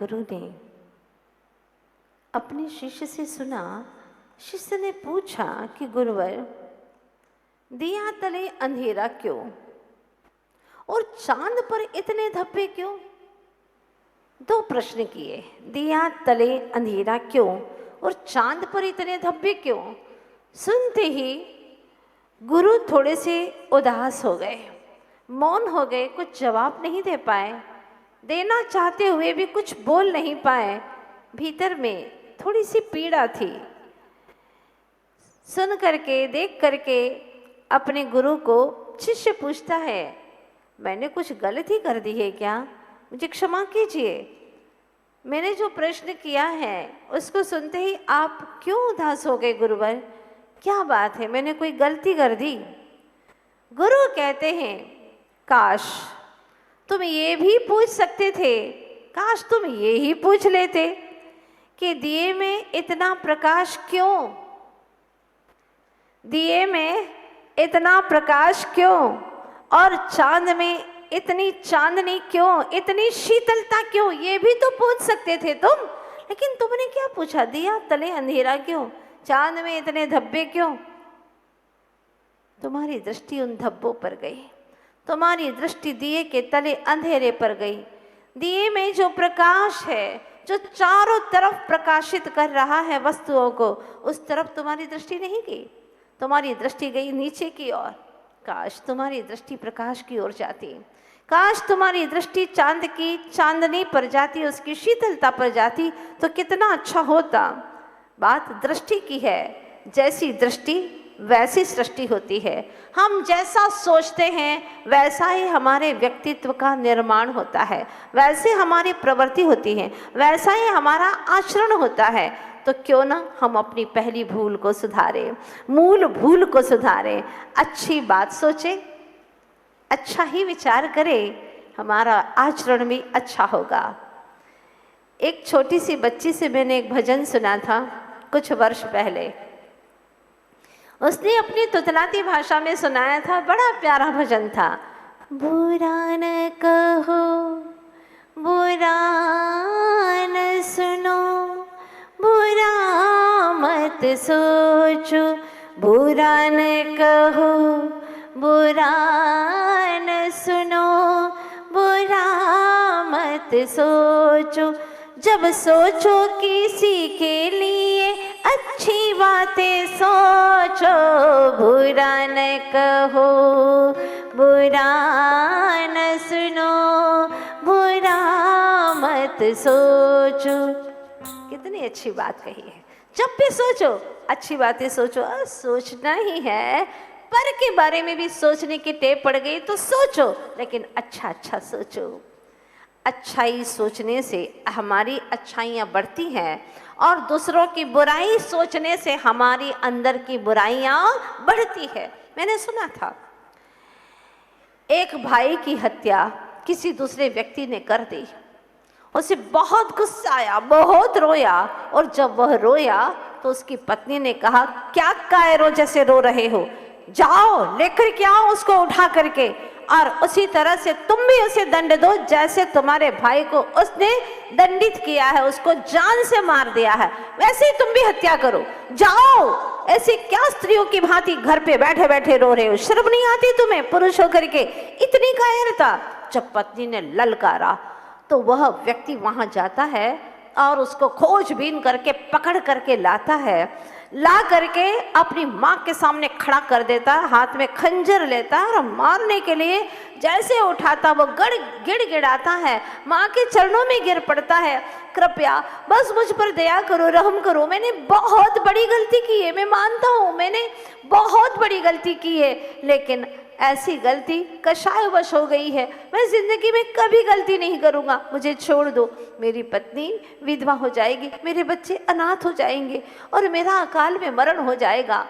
गुरु ने अपने शिष्य से सुना। शिष्य ने पूछा कि गुरुवर, दिया तले अंधेरा क्यों और चांद पर इतने धब्बे क्यों? दो प्रश्न किए, दिया तले अंधेरा क्यों और चांद पर इतने धब्बे क्यों? सुनते ही गुरु थोड़े से उदास हो गए, मौन हो गए, कुछ जवाब नहीं दे पाए, देना चाहते हुए भी कुछ बोल नहीं पाए। भीतर में थोड़ी सी पीड़ा थी। सुन करके, देख करके अपने गुरु को शिष्य पूछता है, मैंने कुछ गलती कर दी है क्या? मुझे क्षमा कीजिए। मैंने जो प्रश्न किया है उसको सुनते ही आप क्यों उदास हो गए गुरुवर? क्या बात है, मैंने कोई गलती कर दी? गुरु कहते हैं, काश तुम ये भी पूछ सकते थे, काश तुम ये ही पूछ लेते कि दिए में इतना प्रकाश क्यों, दिए में इतना प्रकाश क्यों और चांद में इतनी चांदनी क्यों, इतनी शीतलता क्यों, ये भी तो पूछ सकते थे तुम। लेकिन तुमने क्या पूछा? दिया तले अंधेरा क्यों, चांद में इतने धब्बे क्यों? तुम्हारी दृष्टि उन धब्बों पर गई, तुम्हारी दृष्टि दिए के तले अंधेरे पर गई। दिए में जो प्रकाश है, जो चारों तरफ प्रकाशित कर रहा है वस्तुओं को, उस तरफ तुम्हारी दृष्टि नहीं गई, तुम्हारी दृष्टि गई नीचे की ओर। काश तुम्हारी दृष्टि प्रकाश की ओर जाती, काश तुम्हारी दृष्टि चांद की चांदनी पर जाती, उसकी शीतलता पर जाती तो कितना अच्छा होता। बात दृष्टि की है, जैसी दृष्टि वैसी सृष्टि होती है। हम जैसा सोचते हैं वैसा ही हमारे व्यक्तित्व का निर्माण होता है, वैसे हमारी प्रवृत्ति होती है, वैसा ही हमारा आचरण होता है। तो क्यों ना हम अपनी पहली भूल को सुधारें, मूल भूल को सुधारें, अच्छी बात सोचें, अच्छा ही विचार करें, हमारा आचरण भी अच्छा होगा। एक छोटी सी बच्ची से मैंने एक भजन सुना था कुछ वर्ष पहले। उसने अपनी तुतलाती भाषा में सुनाया था, बड़ा प्यारा भजन था। बुरा न कहो, बुरा न सुनो, बुरा मत सोचो, बुरा न कहो, बुरा न सुनो, बुरा मत सोचो। जब सोचो किसी के लिए अच्छी बातें सोचो, बुरा न कहो, बुरा न सुनो, बुरा मत सोचो। कितनी अच्छी बात कही है। जब भी सोचो अच्छी बातें सोचो। सोचना ही है, पर के बारे में भी सोचने की टेव पड़ गई तो सोचो, लेकिन अच्छा अच्छा सोचो। अच्छाई सोचने से हमारी अच्छाइयाँ बढ़ती हैं और दूसरों की बुराई सोचने से हमारी अंदर की बुराइयाँ बढ़ती है। मैंने सुना था एक भाई की हत्या किसी दूसरे व्यक्ति ने कर दी। उसे बहुत गुस्सा आया, बहुत रोया, और जब वह रोया तो उसकी पत्नी ने कहा, क्या कायरो जैसे रो रहे हो, जाओ लेकर के आओ उसको उठा करके, और उसी तरह से तुम भी उसे दंड दो जैसे तुम्हारे भाई को उसने दंडित किया है, उसको जान से मार दिया है, वैसे ही तुम भी हत्या करो, जाओ। ऐसी क्या स्त्रियों की भांति घर पे बैठे बैठे रो रहे हो, शर्म नहीं आती तुम्हें पुरुष होकर के? इतनी कायरता। जब पत्नी ने ललकारा तो वह व्यक्ति वहां जाता है और उसको खोजबीन करके पकड़ करके लाता है, ला करके अपनी माँ के सामने खड़ा कर देता है, हाथ में खंजर लेता है और मारने के लिए जैसे उठाता वो गिड़गिड़ाता है, माँ के चरणों में गिर पड़ता है, कृपया बस मुझ पर दया करो, रहम करो, मैंने बहुत बड़ी गलती की है, मैं मानता हूँ मैंने बहुत बड़ी गलती की है, लेकिन ऐसी गलती कषायवश हो गई है, मैं जिंदगी में कभी गलती नहीं करूँगा, मुझे छोड़ दो। मेरी पत्नी विधवा हो जाएगी, मेरे बच्चे अनाथ हो जाएंगे और मेरा अकाल में मरण हो जाएगा।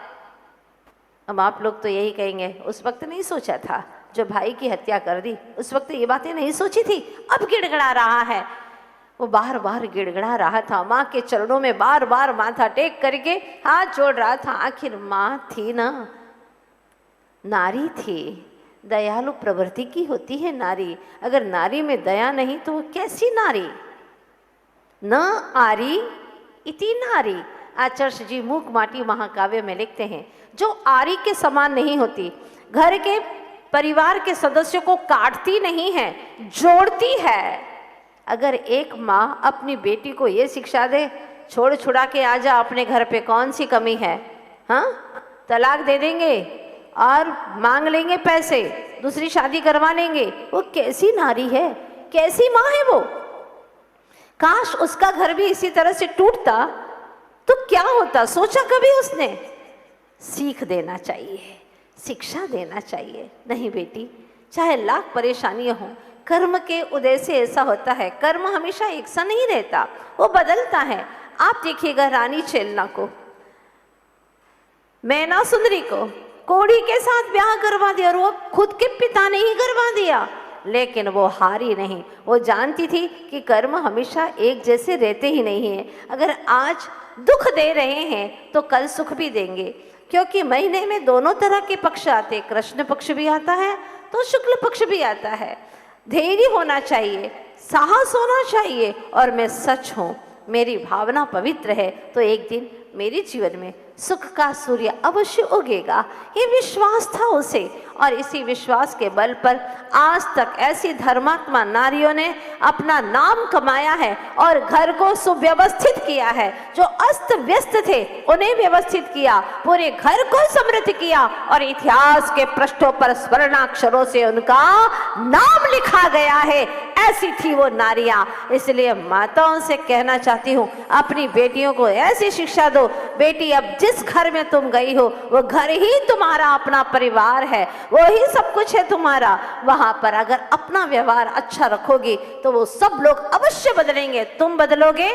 अब आप लोग तो यही कहेंगे, उस वक्त नहीं सोचा था, जो भाई की हत्या कर दी उस वक्त ये बातें नहीं सोची थी, अब गिड़गड़ा रहा है। वो बार बार गिड़गड़ा रहा था, माँ के चरणों में बार बार माथा टेक करके हाथ जोड़ रहा था। आखिर माँ थी ना, नारी थी, दयालु प्रवृत्ति की होती है नारी। अगर नारी में दया नहीं तो वो कैसी नारी? न आरी इति नारी। आचार्य जी मूक माटी महाकाव्य में लिखते हैं, जो आरी के समान नहीं होती, घर के परिवार के सदस्यों को काटती नहीं है, जोड़ती है। अगर एक माँ अपनी बेटी को ये शिक्षा दे, छोड़ छुड़ा के आ जा अपने घर पे, कौन सी कमी है, हाँ, तलाक दे देंगे और मांग लेंगे पैसे, दूसरी शादी करवा लेंगे, वो कैसी नारी है, कैसी माँ है वो। काश उसका घर भी इसी तरह से टूटता तो क्या होता, सोचा कभी उसने? सीख देना चाहिए, शिक्षा देना चाहिए। नहीं बेटी, चाहे लाख परेशानियां हों, कर्म के उदय से ऐसा होता है, कर्म हमेशा एक सा नहीं रहता, वो बदलता है। आप देखिएगा रानी चेलना को, मैना सुंदरी को कोड़ी के साथ ब्याह करवा दिया और वो खुद के पिता ने ही करवा दिया, लेकिन वो हारी नहीं। वो जानती थी कि कर्म हमेशा एक जैसे रहते ही नहीं हैं। अगर आज दुख दे रहे हैं तो कल सुख भी देंगे, क्योंकि महीने में दोनों तरह के पक्ष आते, कृष्ण पक्ष भी आता है तो शुक्ल पक्ष भी आता है। धैर्य होना चाहिए, साहस होना चाहिए, और मैं सच हूँ, मेरी भावना पवित्र है तो एक दिन मेरे जीवन में सुख का सूर्य अवश्य उगेगा। ये विश्वास था उसे, और इसी विश्वास के बल पर आज तक ऐसी धर्मात्मा नारियों ने अपना नाम कमाया है और घर को सुव्यवस्थित किया है। जो अस्त व्यस्त थे उन्हें व्यवस्थित किया, पूरे घर को समृद्ध किया, और इतिहास के पृष्ठों पर स्वर्णाक्षरों से उनका नाम लिखा गया है। ऐसी थी वो नारियां। इसलिए माताओं से कहना चाहती हूँ, अपनी बेटियों को ऐसी शिक्षा दो, बेटी अब जिस घर में तुम गई हो वो घर ही तुम्हारा अपना परिवार है, वो ही सब कुछ है तुम्हारा। वहां पर अगर अपना व्यवहार अच्छा रखोगी तो वो सब लोग अवश्य बदलेंगे, तुम बदलोगे,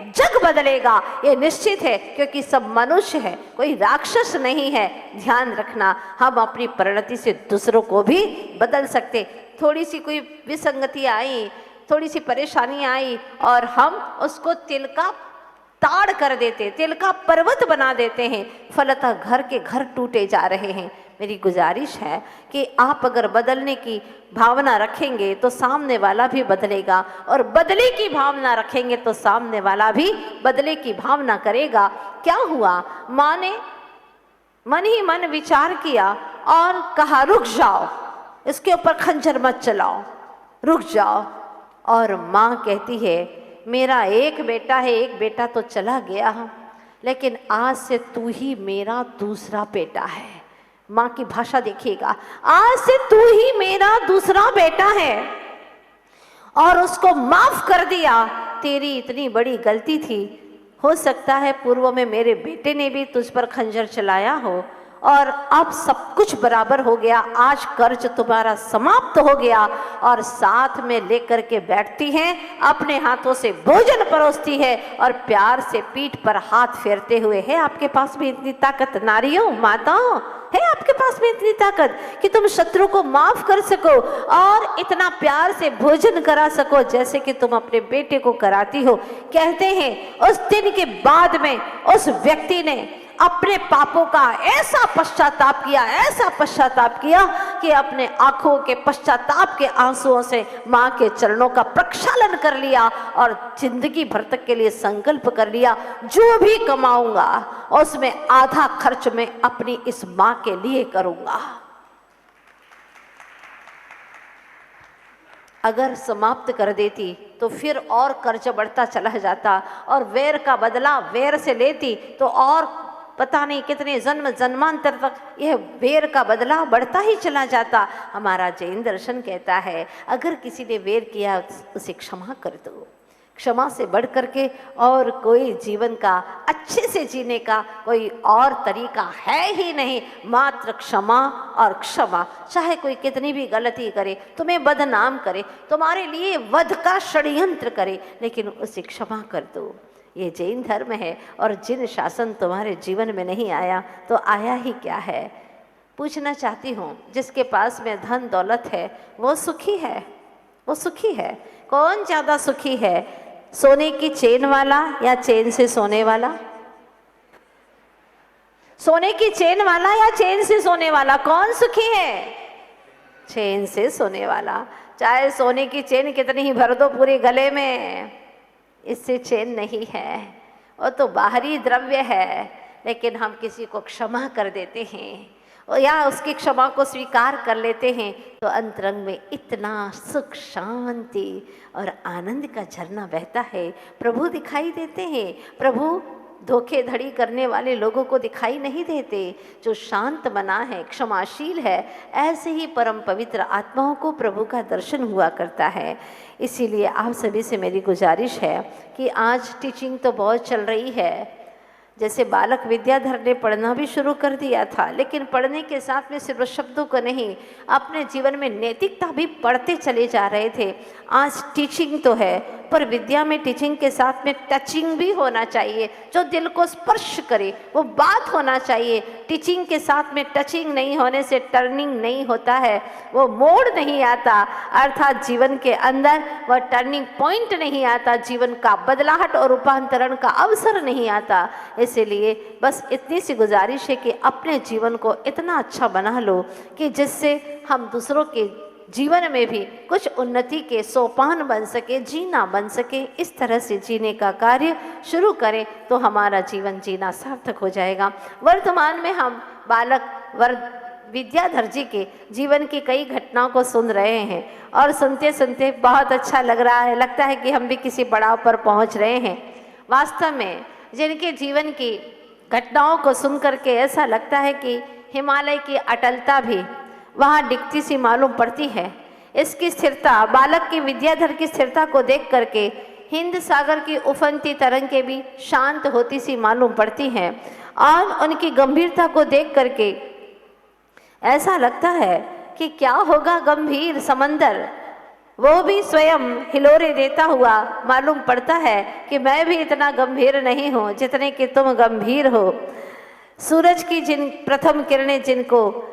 जग बदलेगा, ये निश्चित है, क्योंकि सब मनुष्य है, कोई राक्षस नहीं है। ध्यान रखना, हम अपनी परिणति से दूसरों को भी बदल सकते। थोड़ी सी कोई विसंगति आई, थोड़ी सी परेशानी आई और हम उसको तिल का ताड़ कर देते, तिल का पर्वत बना देते हैं, फलतः घर के घर टूटे जा रहे हैं। मेरी गुजारिश है कि आप अगर बदलने की भावना रखेंगे तो सामने वाला भी बदलेगा, और बदले की भावना रखेंगे तो सामने वाला भी बदले की भावना करेगा। क्या हुआ, माँ ने मन ही मन विचार किया और कहा, रुक जाओ, इसके ऊपर खंजर मत चलाओ, रुक जाओ। और माँ कहती है, मेरा एक बेटा है, एक बेटा तो चला गया, लेकिन आज से तू ही मेरा दूसरा बेटा है। माँ की भाषा देखिएगा, आज से तू ही मेरा दूसरा बेटा है, और उसको माफ कर दिया। तेरी इतनी बड़ी गलती थी, हो सकता है पूर्व में मेरे बेटे ने भी तुझ पर खंजर चलाया हो, और अब सब कुछ बराबर हो गया, आज कर्ज तुम्हारा समाप्त हो गया। और साथ में लेकर के बैठती हैं, अपने हाथों से भोजन परोसती है, और प्यार से पीठ पर हाथ फेरते हुए, है आपके पास भी इतनी ताकत नारियों, माताओं, है आपके पास में इतनी ताकत कि तुम शत्रु को माफ कर सको और इतना प्यार से भोजन करा सको जैसे कि तुम अपने बेटे को कराती हो। कहते हैं उस दिन के बाद में उस व्यक्ति ने अपने पापों का ऐसा पश्चाताप किया, ऐसा पश्चाताप किया कि अपने आंखों के पश्चाताप के आंसुओं से माँ के चरणों का प्रक्षालन कर लिया, और जिंदगी भर तक के लिए संकल्प कर लिया, जो भी कमाऊंगा उसमें आधा खर्च मैं अपनी इस माँ के लिए करूंगा। अगर समाप्त कर देती तो फिर और कर्ज बढ़ता चला जाता, और वैर का बदला वैर से लेती तो और पता नहीं कितने जन्म जन्मांतर तक यह वेर का बदला बढ़ता ही चला जाता। हमारा जैन दर्शन कहता है, अगर किसी ने वेर किया उसे क्षमा कर दो। क्षमा से बढ़ करके और कोई जीवन का अच्छे से जीने का कोई और तरीका है ही नहीं, मात्र क्षमा और क्षमा। चाहे कोई कितनी भी गलती करे, तुम्हें बदनाम करे, तुम्हारे लिए वध का षड्यंत्र करे, लेकिन उसे क्षमा कर दो। ये जैन धर्म है, और जिन शासन तुम्हारे जीवन में नहीं आया तो आया ही क्या है। पूछना चाहती हूँ, जिसके पास में धन दौलत है वो सुखी है, वो सुखी है। कौन ज़्यादा सुखी है, सोने की चेन वाला या चेन से सोने वाला? सोने की चेन वाला या चेन से सोने वाला, कौन सुखी है? चेन से सोने वाला। चाहे सोने की चेन कितनी ही भर दो पूरे गले में, इससे चैन नहीं है। वो तो बाहरी द्रव्य है, लेकिन हम किसी को क्षमा कर देते हैं या उसकी क्षमा को स्वीकार कर लेते हैं तो अंतरंग में इतना सुख, शांति और आनंद का झरना बहता है। प्रभु दिखाई देते हैं। प्रभु धोखेधड़ी करने वाले लोगों को दिखाई नहीं देते। जो शांत मना है, क्षमाशील है, ऐसे ही परम पवित्र आत्माओं को प्रभु का दर्शन हुआ करता है। इसीलिए आप सभी से मेरी गुजारिश है कि आज टीचिंग तो बहुत चल रही है। जैसे बालक विद्याधर ने पढ़ना भी शुरू कर दिया था, लेकिन पढ़ने के साथ में सिर्फ शब्दों को नहीं, अपने जीवन में नैतिकता भी पढ़ते चले जा रहे थे। आज टीचिंग तो है, पर विद्या में टीचिंग के साथ में टचिंग भी होना चाहिए। जो दिल को स्पर्श करे वो बात होना चाहिए। टीचिंग के साथ में टचिंग नहीं होने से टर्निंग नहीं होता है, वो मोड़ नहीं आता, अर्थात जीवन के अंदर वह टर्निंग पॉइंट नहीं आता, जीवन का बदलाहट और रूपांतरण का अवसर नहीं आता। इसीलिए बस इतनी सी गुजारिश है कि अपने जीवन को इतना अच्छा बना लो कि जिससे हम दूसरों के जीवन में भी कुछ उन्नति के सोपान बन सके, जीना बन सके। इस तरह से जीने का कार्य शुरू करें तो हमारा जीवन जीना सार्थक हो जाएगा। वर्तमान में हम बालक विद्याधर जी के जीवन की कई घटनाओं को सुन रहे हैं और सुनते सुनते बहुत अच्छा लग रहा है। लगता है कि हम भी किसी पड़ाव पर पहुंच रहे हैं। वास्तव में जिनके जीवन की घटनाओं को सुन करके ऐसा लगता है कि हिमालय की अटलता भी वहाँ डिगती सी मालूम पड़ती है। इसकी स्थिरता, बालक की विद्याधर की स्थिरता को देख करके हिंद सागर की उफनती तरंगें भी शांत होती सी मालूम पड़ती हैं और उनकी गंभीरता को देख करके ऐसा लगता है कि क्या होगा गंभीर समंदर, वो भी स्वयं हिलोरे देता हुआ मालूम पड़ता है कि मैं भी इतना गंभीर नहीं हूँ जितने कि तुम गंभीर हो। सूरज की जिन प्रथम किरणें जिनको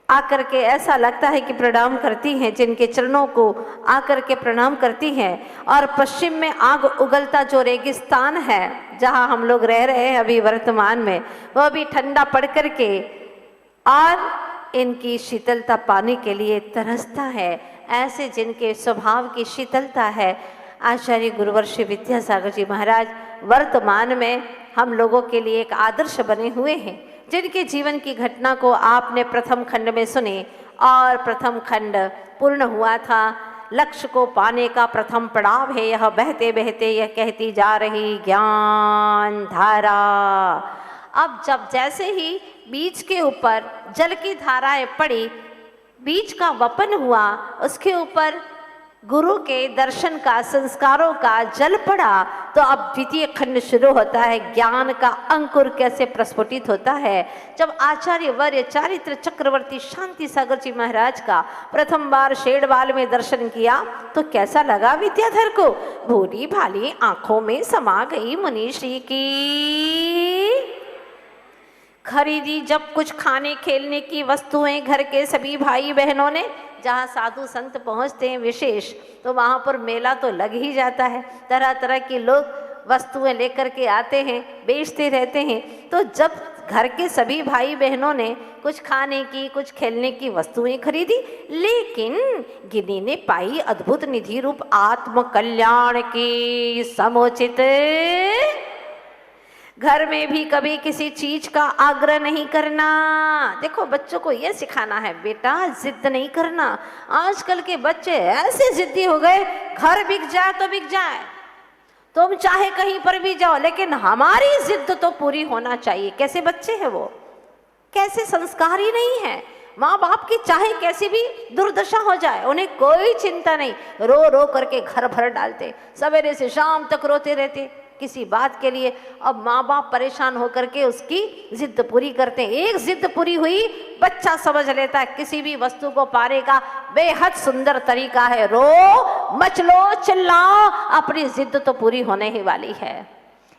आकर के ऐसा लगता है कि प्रणाम करती हैं, जिनके चरणों को आकर के प्रणाम करती हैं, और पश्चिम में आग उगलता जो रेगिस्तान है जहाँ हम लोग रह रहे हैं अभी वर्तमान में, वह भी ठंडा पड़ कर के और इनकी शीतलता पाने के लिए तरसता है। ऐसे जिनके स्वभाव की शीतलता है, आचार्य गुरुवर श्री विद्यासागर जी महाराज वर्तमान में हम लोगों के लिए एक आदर्श बने हुए हैं। जिनके जीवन की घटना को आपने प्रथम खंड में सुने और प्रथम खंड पूर्ण हुआ था। लक्ष्य को पाने का प्रथम पड़ाव है यह बहते बहते यह कहती जा रही ज्ञान धारा। अब जब जैसे ही बीज के ऊपर जल की धाराएं पड़ी, बीज का वपन हुआ, उसके ऊपर गुरु के दर्शन का, संस्कारों का जल पड़ा, तो अब द्वितीय खंड शुरू होता है। ज्ञान का अंकुर कैसे प्रस्फुटित होता है। जब आचार्य वर्य चारित्र चक्रवर्ती शांति सागर जी महाराज का प्रथम बार शेड़वाल में दर्शन किया तो कैसा लगा विद्याधर को। भूली भाली आंखों में समा गई मुनीश्री की। खरीदी जब कुछ खाने खेलने की वस्तुएं घर के सभी भाई बहनों ने। जहाँ साधु संत पहुँचते हैं विशेष, तो वहाँ पर मेला तो लग ही जाता है। तरह तरह के लोग वस्तुएं लेकर के आते हैं, बेचते रहते हैं। तो जब घर के सभी भाई बहनों ने कुछ खाने की, कुछ खेलने की वस्तुएं खरीदी, लेकिन गिनी ने पाई अद्भुत निधि रूप आत्म कल्याण की समुचित। घर में भी कभी किसी चीज का आग्रह नहीं करना। देखो बच्चों को यह सिखाना है, बेटा जिद नहीं करना। आजकल के बच्चे ऐसे जिद्दी हो गए, घर बिक जाए तो बिक जाए, तुम चाहे कहीं पर भी जाओ, लेकिन हमारी जिद तो पूरी होना चाहिए। कैसे बच्चे हैं वो, कैसे संस्कारी नहीं है। माँ बाप की चाहे कैसी भी दुर्दशा हो जाए, उन्हें कोई चिंता नहीं, रो रो करके घर भर डालते, सवेरे से शाम तक रोते रहते किसी बात के लिए। अब माँ बाप परेशान होकर के उसकी जिद पूरी करते हैं। एक जिद पूरी हुई, बच्चा समझ लेता है किसी भी वस्तु को पाने का बेहद सुंदर तरीका है। रो मचलो चिल्लाओ, अपनी जिद तो पूरी होने ही वाली है।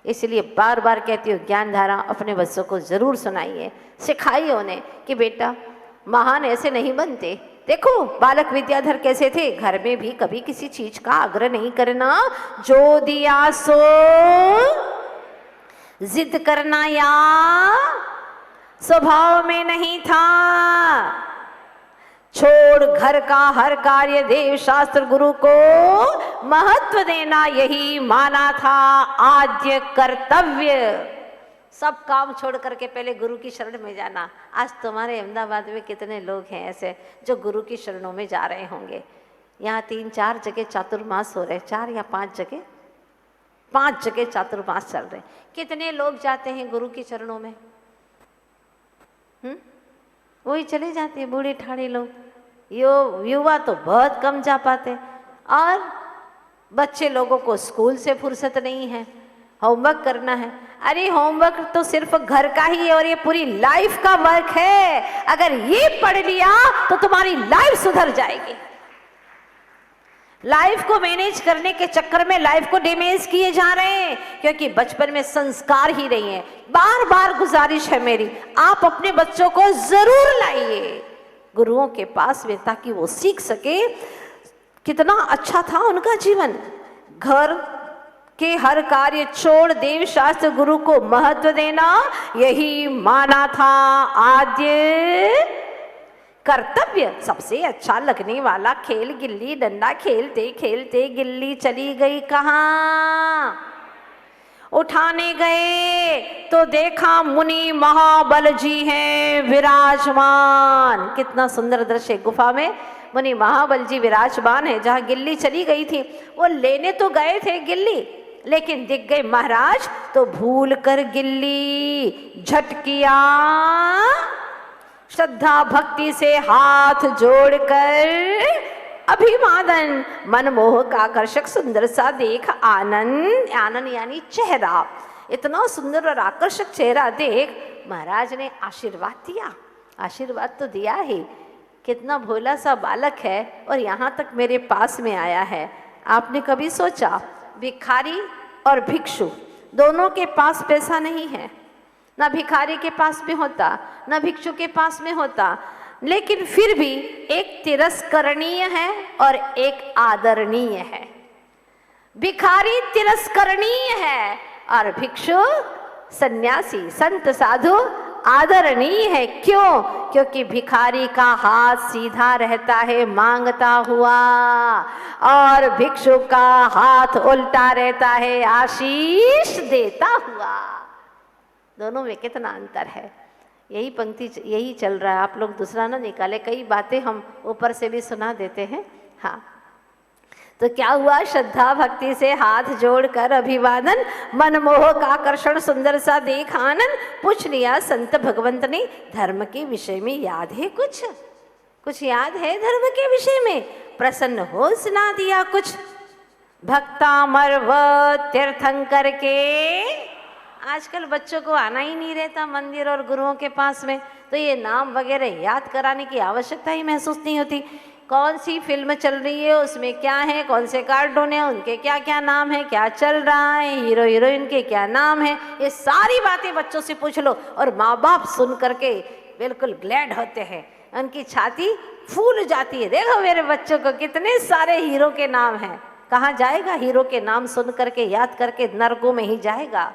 इसलिए बार बार कहती हूँ, ज्ञान धारा अपने बच्चों को जरूर सुनाइए, सिखाइए उन्हें कि बेटा महान ऐसे नहीं बनते। देखो बालक विद्याधर कैसे थे, घर में भी कभी किसी चीज का आग्रह नहीं करना, जो दिया सो जिद करना या स्वभाव में नहीं था। छोड़ घर का हर कार्य देव शास्त्र गुरु को महत्व देना, यही माना था आद्य कर्तव्य। सब काम छोड़ करके पहले गुरु की शरण में जाना। आज तुम्हारे अहमदाबाद में कितने लोग हैं ऐसे जो गुरु की शरणों में जा रहे होंगे। यहाँ 3-4 जगह चातुर्मास हो रहे, 4 या 5 जगह, 5 जगह चातुर्मास चल रहे। कितने लोग जाते हैं गुरु की चरणों में? वही चले जाते हैं बूढ़े ठाड़े लोग। युवा तो बहुत कम जा पाते। और बच्चे लोगों को स्कूल से फुर्सत नहीं है, होमवर्क करना है। अरे होमवर्क तो सिर्फ घर का ही है और ये पूरी लाइफ का वर्क है। अगर ये पढ़ लिया तो तुम्हारी लाइफ सुधर जाएगी। लाइफ को मैनेज करने के चक्कर में लाइफ को डैमेज किए जा रहे हैं, क्योंकि बचपन में संस्कार ही नहीं है। बार बार गुजारिश है मेरी, आप अपने बच्चों को जरूर लाइए गुरुओं के पास में, ताकि वो सीख सके कितना अच्छा था उनका जीवन। घर के हर कार्य छोड़ देव शास्त्र गुरु को महत्व देना, यही माना था आद्य कर्तव्य। सबसे अच्छा लगने वाला खेल गिल्ली डंडा। खेलते खेलते गिल्ली चली गई कहाँ? उठाने गए तो देखा मुनि महाबल जी हैं विराजमान। कितना सुंदर दृश्य, गुफा में मुनि महाबल जी विराजमान है। जहाँ गिल्ली चली गई थी वो लेने तो गए थे गिल्ली, लेकिन दिख गए महाराज तो भूल कर गिल्ली झटकिया। श्रद्धा भक्ति से हाथ जोड़कर अभिवादन, मनमोहक आकर्षक सुंदर सा देख आनंद। आनंद यानी चेहरा, इतना सुंदर और आकर्षक चेहरा देख महाराज ने आशीर्वाद दिया। आशीर्वाद तो दिया ही, कितना भोला सा बालक है और यहाँ तक मेरे पास में आया है। आपने कभी सोचा भिखारी और भिक्षु दोनों के पास पैसा नहीं है, ना भिखारी के पास में होता ना भिक्षु के पास में होता, लेकिन फिर भी एक तिरस्करणीय है और एक आदरणीय है। भिखारी तिरस्करणीय है और भिक्षु सन्यासी संत साधु आदरणीय है। क्यों? क्योंकि भिखारी का हाथ सीधा रहता है मांगता हुआ, और भिक्षु का हाथ उल्टा रहता है आशीष देता हुआ। दोनों में कितना अंतर है। यही पंक्ति यही चल रहा है, आप लोग दूसरा ना निकाले। कई बातें हम ऊपर से भी सुना देते हैं। हाँ, तो क्या हुआ? श्रद्धा भक्ति से हाथ जोड़कर अभिवादन, मनमोहक आकर्षण सुंदर सा देख आनंद। पूछ लिया संत भगवंत ने, धर्म के विषय में याद है कुछ? कुछ याद है धर्म के विषय में? प्रसन्न हो सुना दिया कुछ। भक्तामर व तीर्थंकर के। आजकल बच्चों को आना ही नहीं रहता मंदिर और गुरुओं के पास में, तो ये नाम वगैरह याद कराने की आवश्यकता ही महसूस नहीं होती। कौन सी फिल्म चल रही है, उसमें क्या है, कौन से कार्टून है, उनके क्या क्या नाम है, क्या चल रहा है, हीरो हीरोइन के क्या नाम है, ये सारी बातें बच्चों से पूछ लो। और माँ बाप सुन करके बिल्कुल ग्लैड होते हैं, उनकी छाती फूल जाती है। देखो मेरे बच्चों को कितने सारे हीरो के नाम हैं। कहाँ जाएगा हीरो के नाम सुन करके, याद करके? नरकों में ही जाएगा।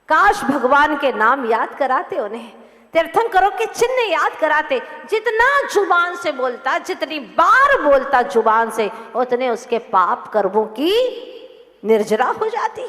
काश भगवान के नाम याद कराते, उन्हें तीर्थंकरों के चिन्ह याद कराते। जितना जुबान से बोलता, जितनी बार बोलता जुबान से, उतने उसके पाप कर्मों की निर्जरा हो जाती।